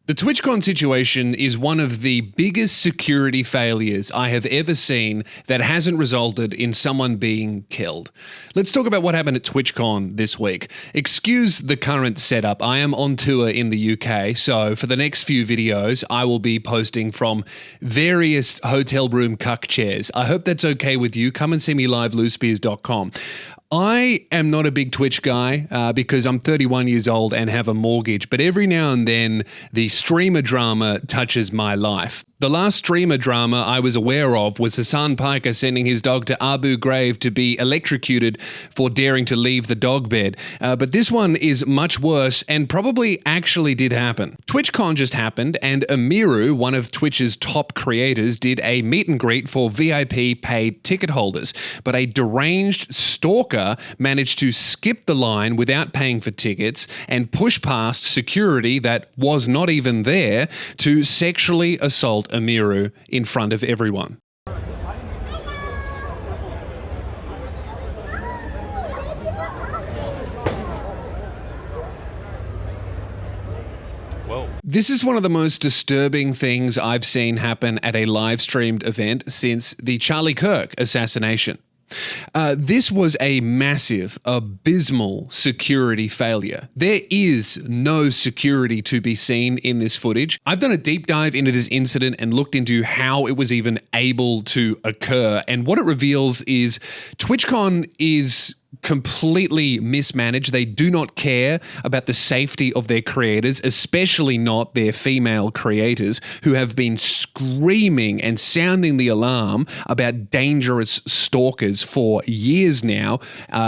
The TwitchCon situation is one of the biggest security failures I have ever seen that hasn't resulted in someone being killed. Let's talk about what happened at TwitchCon this week. Excuse the current setup. I am on tour in the UK, so for the next few videos, I will be posting from various hotel room cuck chairs. I hope that's okay with you. Come and see me live, loospears.com. I am not a big Twitch guy because I'm 31 years old and have a mortgage, but every now and then the streamer drama touches my life. The last streamer drama I was aware of was Hassan Piker sending his dog to Abu Ghraib to be electrocuted for daring to leave the dog bed. But this one is much worse and probably actually did happen. TwitchCon just happened and Emiru, one of Twitch's top creators, did a meet and greet for VIP paid ticket holders. But a deranged stalker managed to skip the line without paying for tickets and push past security that was not even there to sexually assault Emiru in front of everyone. Whoa. This is one of the most disturbing things I've seen happen at a live-streamed event since the Charlie Kirk assassination. This was a massive, abysmal security failure. There is no security to be seen in this footage. I've done a deep dive into this incident and looked into how it was even able to occur. And what it reveals is TwitchCon is completely mismanaged. They do not care about the safety of their creators, especially not their female creators who have been screaming and sounding the alarm about dangerous stalkers for years now.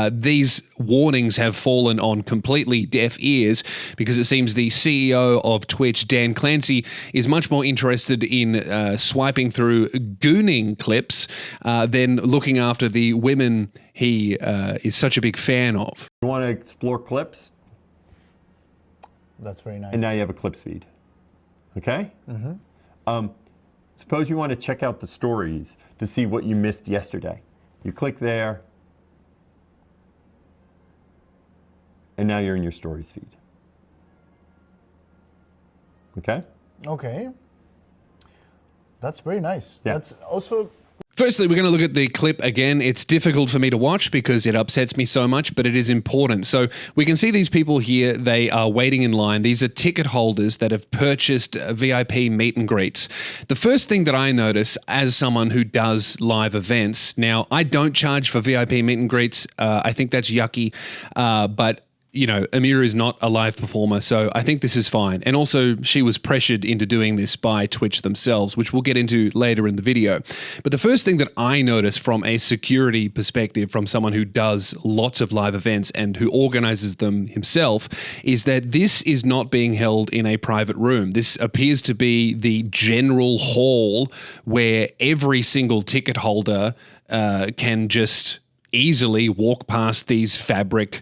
These warnings have fallen on completely deaf ears because it seems the CEO of Twitch, Dan Clancy, is much more interested in swiping through gooning clips than looking after the women he is such a big fan of. You want to explore clips? That's very nice. And now you have a clips feed. Okay? Mm-hmm. Suppose you want to check out the stories to see what you missed yesterday. You click there, and now you're in your stories feed. Okay? Okay. That's very nice. Yeah. That's also... Firstly, we're going to look at the clip again. It's difficult for me to watch because it upsets me so much, but it is important. So we can see these people here. They are waiting in line. These are ticket holders that have purchased VIP meet and greets. The first thing that I notice as someone who does live events, now I don't charge for VIP meet and greets. I think that's yucky, but you know, Emiru is not a live performer, so I think this is fine. And also, she was pressured into doing this by Twitch themselves, which we'll get into later in the video. But the first thing that I notice from a security perspective, from someone who does lots of live events and who organizes them himself, is that this is not being held in a private room. This appears to be the general hall where every single ticket holder can just easily walk past these fabric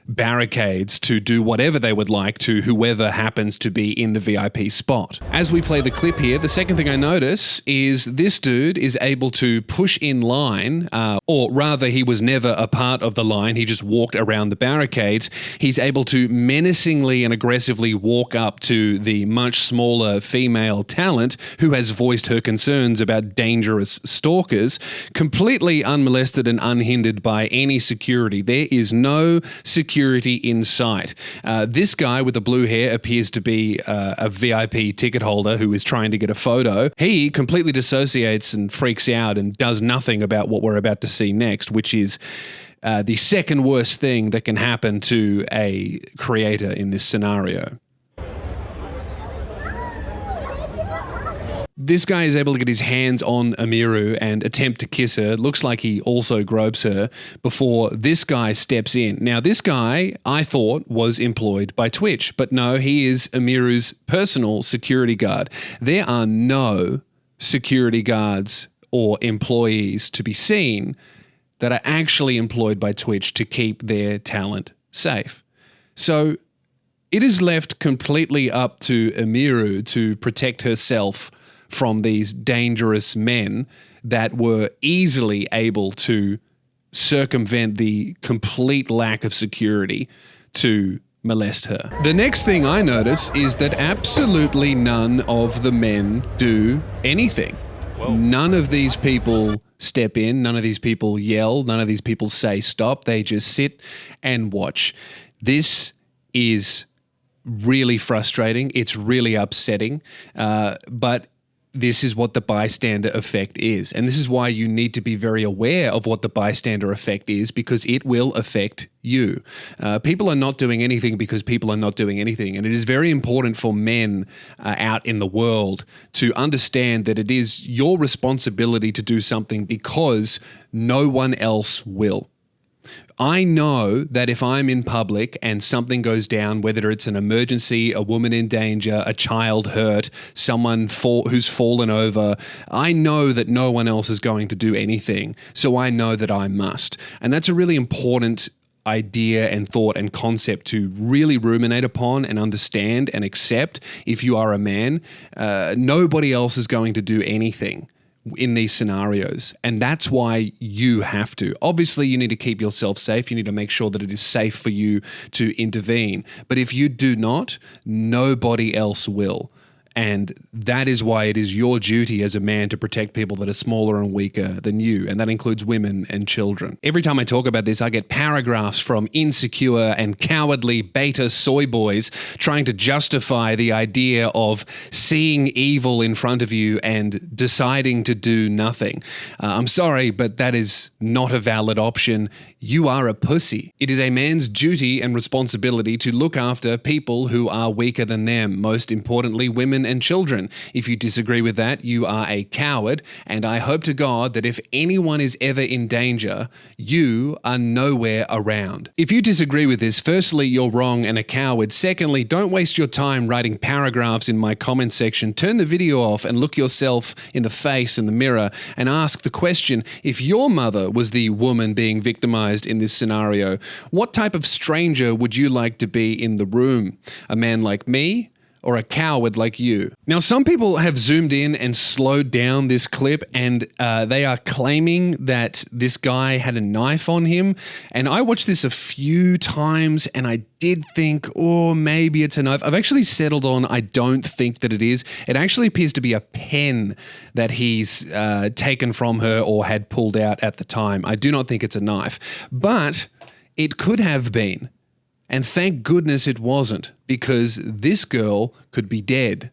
barricades to do whatever they would like to whoever happens to be in the VIP spot. As we play the clip here, the second thing I notice is this dude is able to push in line, or rather he was never a part of the line, he just walked around the barricades. He's able to menacingly and aggressively walk up to the much smaller female talent who has voiced her concerns about dangerous stalkers, completely unmolested and unhindered by any security. There is no security in sight. This guy with the blue hair appears to be a VIP ticket holder who is trying to get a photo. He completely dissociates and freaks out and does nothing about what we're about to see next, which is the second worst thing that can happen to a creator in this scenario. This guy is able to get his hands on Emiru and attempt to kiss her. Looks like he also gropes her before this guy steps in. Now, this guy, I thought, was employed by Twitch, but no, he is Emiru's personal security guard. There are no security guards or employees to be seen that are actually employed by Twitch to keep their talent safe. So it is left completely up to Emiru to protect herself from these dangerous men that were easily able to circumvent the complete lack of security to molest her. The next thing I notice is that absolutely none of the men do anything. Whoa. None of these people step in, none of these people yell, none of these people say stop. They just sit and watch. This is really frustrating. It's really upsetting. But this is what the bystander effect is. And this is why you need to be very aware of what the bystander effect is, because it will affect you. People are not doing anything because people are not doing anything. And it is very important for men out in the world to understand that it is your responsibility to do something because no one else will. I know that if I'm in public and something goes down, whether it's an emergency, a woman in danger, a child hurt, someone who's fallen over, I know that no one else is going to do anything. So I know that I must. And that's a really important idea and thought and concept to really ruminate upon and understand and accept. If you are a man, nobody else is going to do anything in these scenarios. And that's why you have to. Obviously, you need to keep yourself safe. You need to make sure that it is safe for you to intervene. But if you do not, nobody else will. And that is why it is your duty as a man to protect people that are smaller and weaker than you. And that includes women and children. Every time I talk about this, I get paragraphs from insecure and cowardly beta soy boys trying to justify the idea of seeing evil in front of you and deciding to do nothing. I'm sorry, but that is not a valid option. You are a pussy. It is a man's duty and responsibility to look after people who are weaker than them, most importantly, women and children. If you disagree with that, you are a coward, and I hope to God that if anyone is ever in danger, you are nowhere around. If you disagree with this, firstly, you're wrong and a coward. Secondly, don't waste your time writing paragraphs in my comment section. Turn the video off and look yourself in the face in the mirror and ask the question, if your mother was the woman being victimized in this scenario, what type of stranger would you like to be in the room? A man like me or a coward like you? Now, some people have zoomed in and slowed down this clip, and they are claiming that this guy had a knife on him. And I watched this a few times and I did think, oh, maybe it's a knife. I've actually settled on I don't think that it is. It actually appears to be a pen that he's taken from her or had pulled out at the time. I do not think it's a knife, but it could have been. And thank goodness it wasn't, because this girl could be dead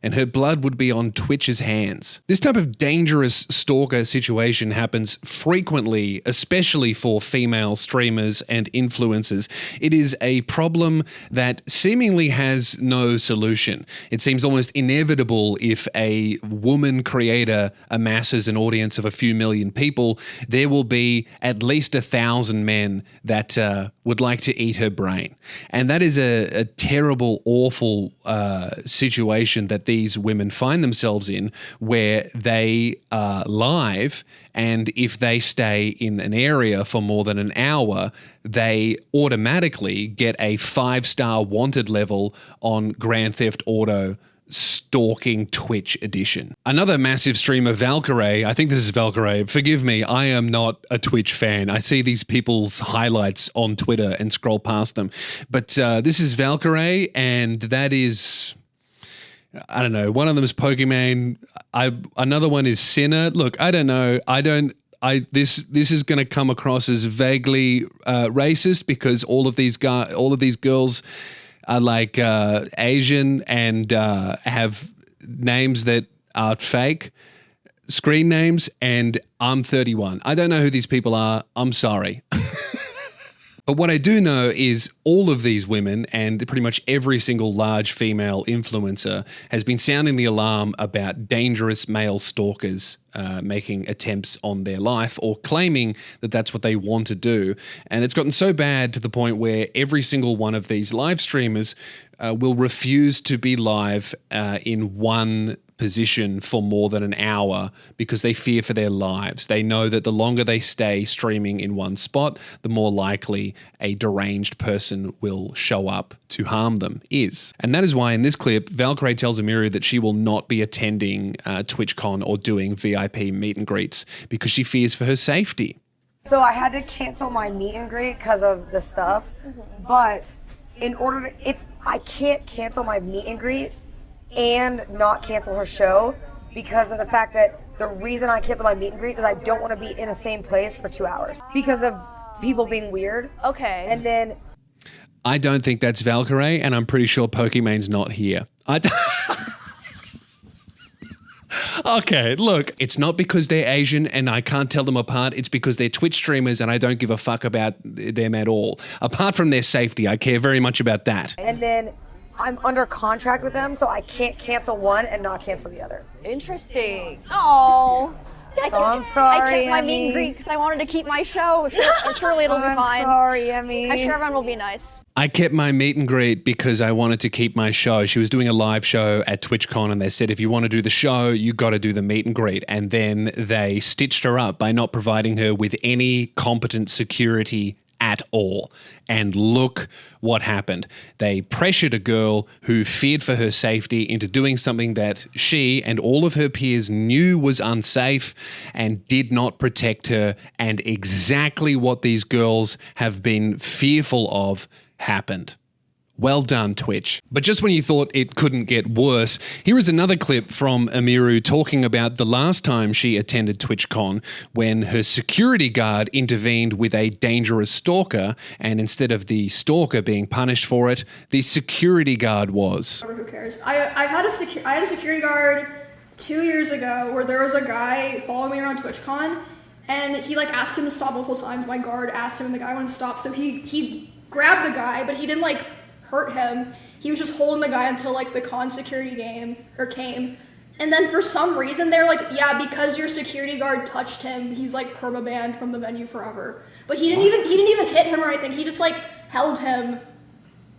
and her blood would be on Twitch's hands. This type of dangerous stalker situation happens frequently, especially for female streamers and influencers. It is a problem that seemingly has no solution. It seems almost inevitable if a woman creator amasses an audience of a few million people, there will be at least 1,000 men that would like to eat her brain. And that is a terrible, awful situation that these women find themselves in, where they are live, and if they stay in an area for more than an hour, they automatically get a 5-star wanted level on Grand Theft Auto Stalking Twitch edition. Another massive streamer, Valkyrae, I think this is Valkyrae, forgive me, I am not a Twitch fan. I see these people's highlights on Twitter and scroll past them. But this is Valkyrae, and that is, I don't know, one of them is Pokemon, another one is Sinner. Look, I don't know, this is going to come across as vaguely racist, because all of these girls are like Asian and have names that are fake, screen names, and I'm 31. I don't know who these people are. I'm sorry. But what I do know is all of these women and pretty much every single large female influencer has been sounding the alarm about dangerous male stalkers making attempts on their life, or claiming that that's what they want to do. And it's gotten so bad to the point where every single one of these live streamers will refuse to be live in one position for more than an hour because they fear for their lives. They know that the longer they stay streaming in one spot, the more likely a deranged person will show up to harm them is. And that is why in this clip, Valkyrae tells Emiru that she will not be attending TwitchCon or doing VIP meet and greets because she fears for her safety. So I had to cancel my meet and greet because of the stuff, but I can't cancel my meet and greet and not cancel her show because of the fact that the reason I cancel my meet and greet is I don't want to be in the same place for 2 hours because of people being weird. Okay. And then I don't think that's Valkyrie, and I'm pretty sure Pokemon's not here. Okay, look, it's not because they're Asian and I can't tell them apart. It's because they're Twitch streamers and I don't give a fuck about them at all. Apart from their safety, I care very much about that. And then I'm under contract with them, so I can't cancel one and not cancel the other. Interesting. Oh. I'm sorry, I kept my Emmy. meet and greet because I wanted to keep my show. Surely it'll be I'm fine. sorry, Emmy. I'm sure everyone will be nice. I kept my meet and greet because I wanted to keep my show. She was doing a live show at TwitchCon and they said, if you want to do the show, you got to do the meet and greet. And then they stitched her up by not providing her with any competent security at all. And look what happened. They pressured a girl who feared for her safety into doing something that she and all of her peers knew was unsafe and did not protect her. And exactly what these girls have been fearful of happened. Well done, Twitch. But just when you thought it couldn't get worse, here is another clip from Emiru talking about the last time she attended TwitchCon when her security guard intervened with a dangerous stalker, and instead of the stalker being punished for it, the security guard was. Who cares? I had a security guard 2 years ago where there was a guy following me around TwitchCon, and he asked him to stop multiple times. My guard asked him, and the guy wouldn't stop, so he grabbed the guy, but he didn't hurt him. He was just holding the guy until the con security came. And then for some reason they're yeah, because your security guard touched him, he's perma-banned from the venue forever. But he didn't even hit him or anything. He just held him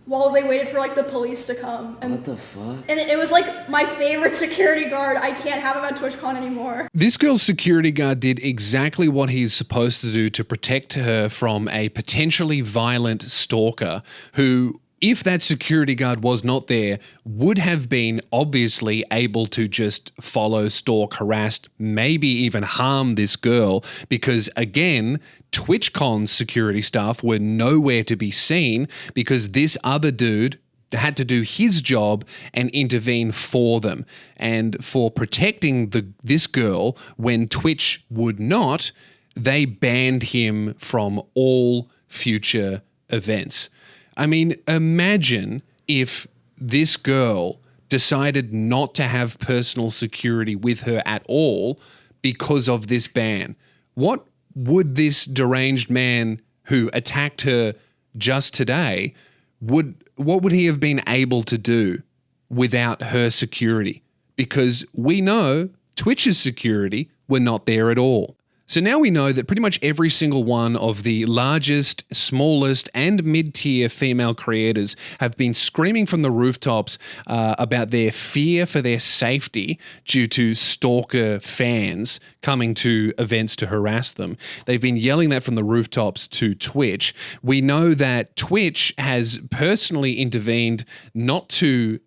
while they waited for the police to come. And, what the fuck? And it was my favorite security guard. I can't have him at TwitchCon anymore. This girl's security guard did exactly what he's supposed to do to protect her from a potentially violent stalker who, if that security guard was not there, would have been obviously able to just follow, stalk, harass, maybe even harm this girl because, again, TwitchCon's security staff were nowhere to be seen because this other dude had to do his job and intervene for them. And for protecting this girl when Twitch would not, they banned him from all future events. I mean, imagine if this girl decided not to have personal security with her at all because of this ban. What would this deranged man who attacked her just today, what would he have been able to do without her security? Because we know Twitch's security were not there at all. So now we know that pretty much every single one of the largest, smallest, and mid-tier female creators have been screaming from the rooftops about their fear for their safety due to stalker fans coming to events to harass them. They've been yelling that from the rooftops to Twitch. We know that Twitch has personally intervened not to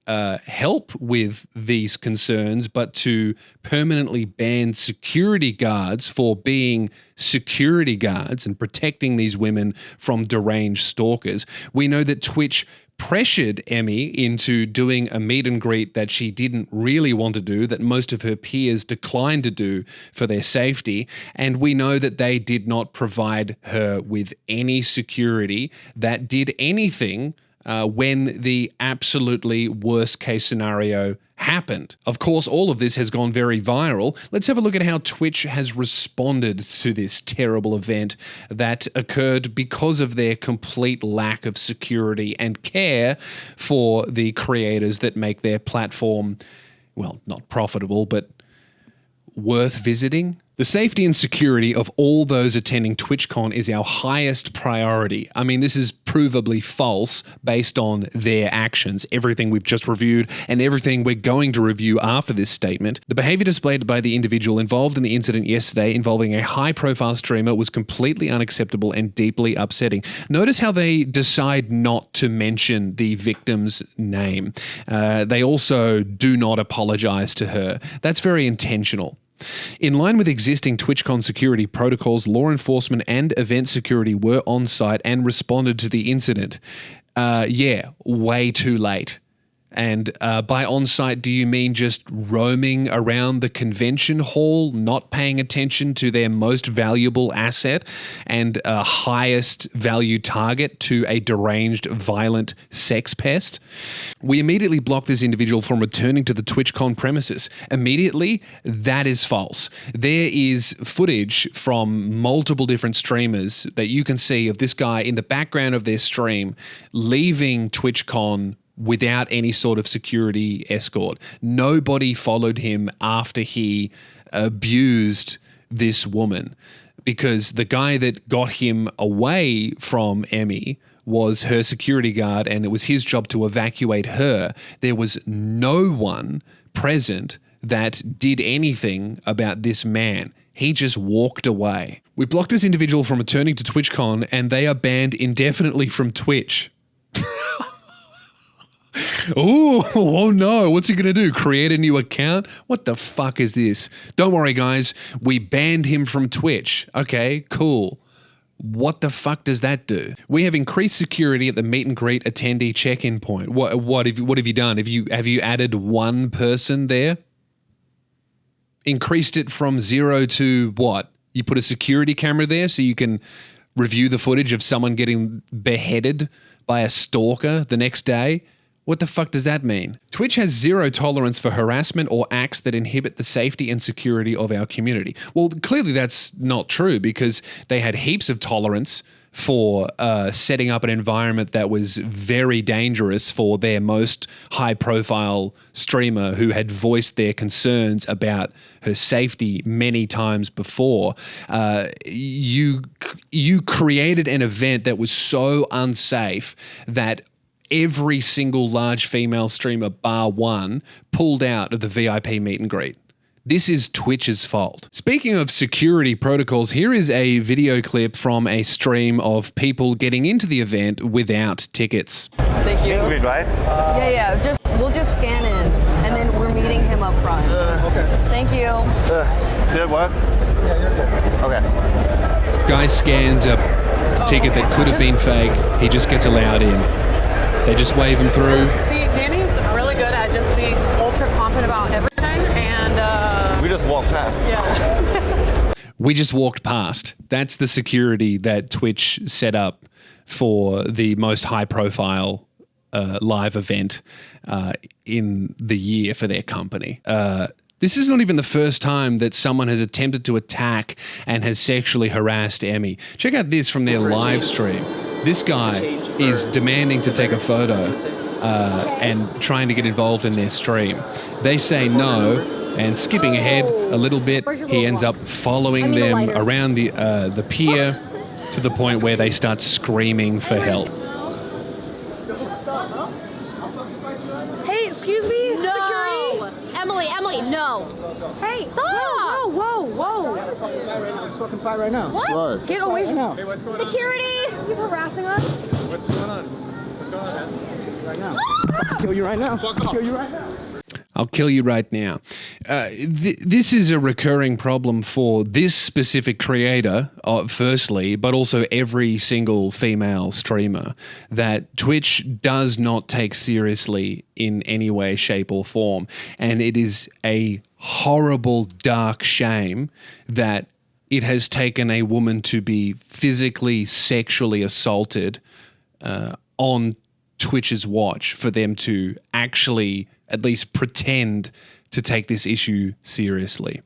help with these concerns, but to permanently ban security guards for being security guards and protecting these women from deranged stalkers. We know that Twitch pressured Emmy into doing a meet and greet that she didn't really want to do, that most of her peers declined to do for their safety. And we know that they did not provide her with any security that did anything when the absolutely worst case scenario happened. Of course, all of this has gone very viral. Let's have a look at how Twitch has responded to this terrible event that occurred because of their complete lack of security and care for the creators that make their platform, well, not profitable, but worth visiting. The safety and security of all those attending TwitchCon is our highest priority. I mean, this is provably false based on their actions, everything we've just reviewed and everything we're going to review after this statement. The behavior displayed by the individual involved in the incident yesterday involving a high-profile streamer was completely unacceptable and deeply upsetting. Notice how they decide not to mention the victim's name. They also do not apologize to her. That's very intentional. In line with existing TwitchCon security protocols, law enforcement and event security were on site and responded to the incident. Yeah, way too late. And by on-site, do you mean just roaming around the convention hall, not paying attention to their most valuable asset and highest value target to a deranged, violent sex pest? We immediately blocked this individual from returning to the TwitchCon premises. Immediately, that is false. There is footage from multiple different streamers that you can see of this guy in the background of their stream leaving TwitchCon without any sort of security escort. Nobody followed him after he abused this woman, because the guy that got him away from Emmy was her security guard, and it was his job to evacuate her. There was no one present that did anything about this man. He just walked away. We blocked this individual from returning to TwitchCon, and they are banned indefinitely from Twitch. Oh no, what's he going to do? Create a new account? What the fuck is this? Don't worry, guys. We banned him from Twitch. Okay, cool. What the fuck does that do? We have increased security at the meet and greet attendee check-in point. What have you done? Have you added one person there? Increased it from 0 to what? You put a security camera there so you can review the footage of someone getting beheaded by a stalker the next day? What the fuck does that mean? Twitch has zero tolerance for harassment or acts that inhibit the safety and security of our community. Well, clearly that's not true, because they had heaps of tolerance for setting up an environment that was very dangerous for their most high-profile streamer who had voiced their concerns about her safety many times before. You created an event that was so unsafe that every single large female streamer, bar one, pulled out of the VIP meet and greet. This is Twitch's fault. Speaking of security protocols, here is a video clip from a stream of people getting into the event without tickets. Thank you. Wait, right? Yeah. We'll just scan in, and then we're meeting him up front. Okay. Thank you. Did it work? Yeah, you're good. Okay. Guy scans a ticket that could have been fake. He just gets allowed in. They just wave him through. See, Danny's really good at just being ultra confident about everything, and we just walked past. Yeah. We just walked past. That's the security that Twitch set up for the most high-profile live event in the year for their company. This is not even the first time that someone has attempted to attack and has sexually harassed Emmy. Check out this from their live stream. This guy is demanding to take a photo and trying to get involved in their stream. They say no, and skipping ahead a little bit, he ends up following them around the pier to the point where they start screaming for help. Hey, excuse me? No! Emily, no! Hey, Stop! Whoa. It's fucking fight right now. What? Get away from now. me. Security! He's harassing us. What's going on? What's going on, man? Right now. I'll kill you right now. I'll kill you right now. I'll kill you right now. This is a recurring problem for this specific creator, firstly, but also every single female streamer, that Twitch does not take seriously in any way, shape, or form. And it is a horrible, dark shame that it has taken a woman to be physically, sexually assaulted on Twitch's watch for them to actually at least pretend to take this issue seriously.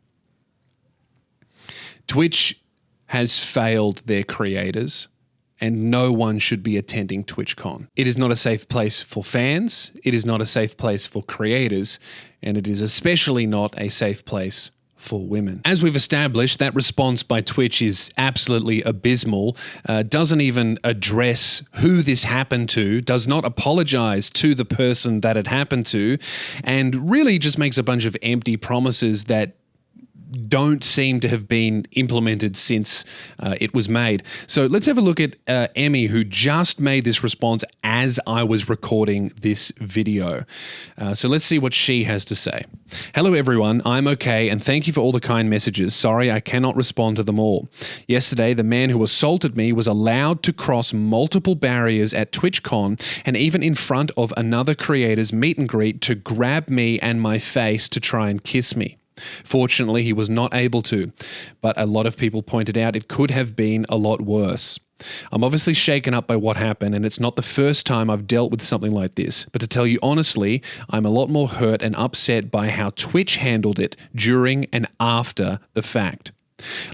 Twitch has failed their creators, and no one should be attending TwitchCon. It is not a safe place for fans, it is not a safe place for creators, and it is especially not a safe place for women. As we've established, that response by Twitch is absolutely abysmal, doesn't even address who this happened to, does not apologize to the person that it happened to, and really just makes a bunch of empty promises that don't seem to have been implemented since it was made. So let's have a look at Emmy, who just made this response as I was recording this video. So let's see what she has to say. Hello everyone, I'm okay and thank you for all the kind messages. Sorry, I cannot respond to them all. Yesterday, the man who assaulted me was allowed to cross multiple barriers at TwitchCon and even in front of another creator's meet and greet to grab me and my face to try and kiss me. Fortunately, he was not able to, but a lot of people pointed out it could have been a lot worse. I'm obviously shaken up by what happened, and it's not the first time I've dealt with something like this, but to tell you honestly, I'm a lot more hurt and upset by how Twitch handled it during and after the fact.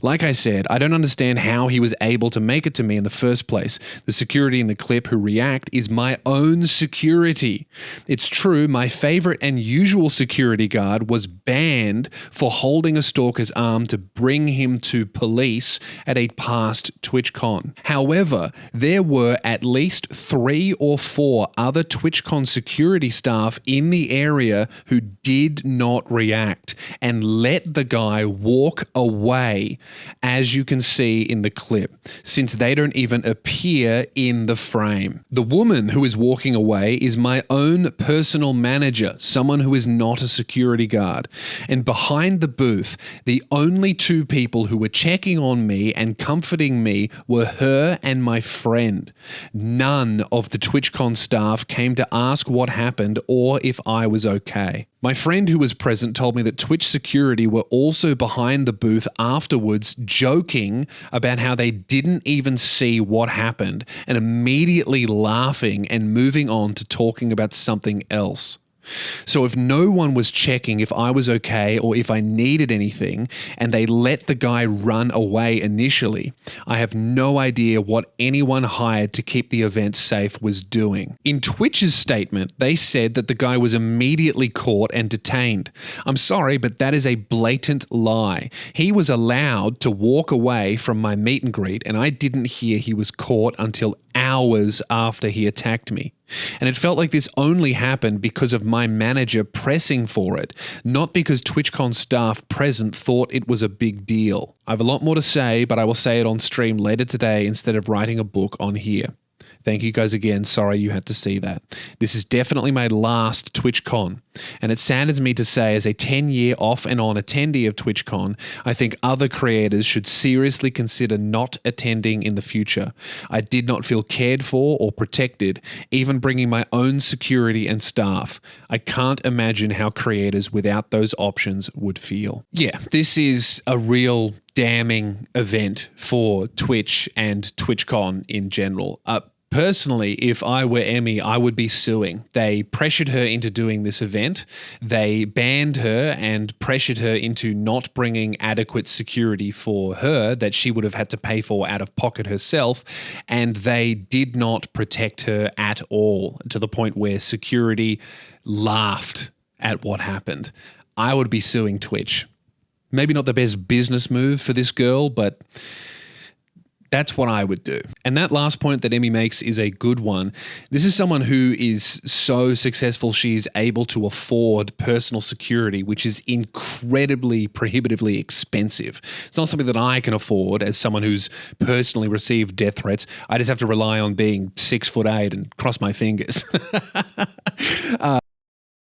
Like I said, I don't understand how he was able to make it to me in the first place. The security in the clip who react is my own security. It's true, my favorite and usual security guard was banned for holding a stalker's arm to bring him to police at a past TwitchCon. However, there were at least 3 or 4 other TwitchCon security staff in the area who did not react and let the guy walk away, as you can see in the clip, since they don't even appear in the frame. The woman who is walking away is my own personal manager, someone who is not a security guard. And behind the booth, the only 2 people who were checking on me and comforting me were her and my friend. None of the TwitchCon staff came to ask what happened or if I was okay. My friend who was present told me that Twitch security were also behind the booth afterwards, joking about how they didn't even see what happened and immediately laughing and moving on to talking about something else. So if no one was checking if I was okay or if I needed anything, and they let the guy run away initially, I have no idea what anyone hired to keep the event safe was doing. In Twitch's statement, they said that the guy was immediately caught and detained. I'm sorry, but that is a blatant lie. He was allowed to walk away from my meet and greet, and I didn't hear he was caught until hours after he attacked me. And it felt like this only happened because of my manager pressing for it, not because TwitchCon staff present thought it was a big deal. I have a lot more to say, but I will say it on stream later today instead of writing a book on here. Thank you guys again. Sorry you had to see that. This is definitely my last TwitchCon, and it saddened me to say, as a 10-year off and on attendee of TwitchCon, I think other creators should seriously consider not attending in the future. I did not feel cared for or protected, even bringing my own security and staff. I can't imagine how creators without those options would feel. Yeah, this is a real damning event for Twitch and TwitchCon in general. Personally, if I were Emmy, I would be suing. They pressured her into doing this event. They banned her and pressured her into not bringing adequate security for her that she would have had to pay for out of pocket herself. And they did not protect her at all, to the point where security laughed at what happened. I would be suing Twitch. Maybe not the best business move for this girl, but that's what I would do. And that last point that Emmy makes is a good one. This is someone who is so successful she is able to afford personal security, which is incredibly prohibitively expensive. It's not something that I can afford as someone who's personally received death threats. I just have to rely on being 6'8" and cross my fingers.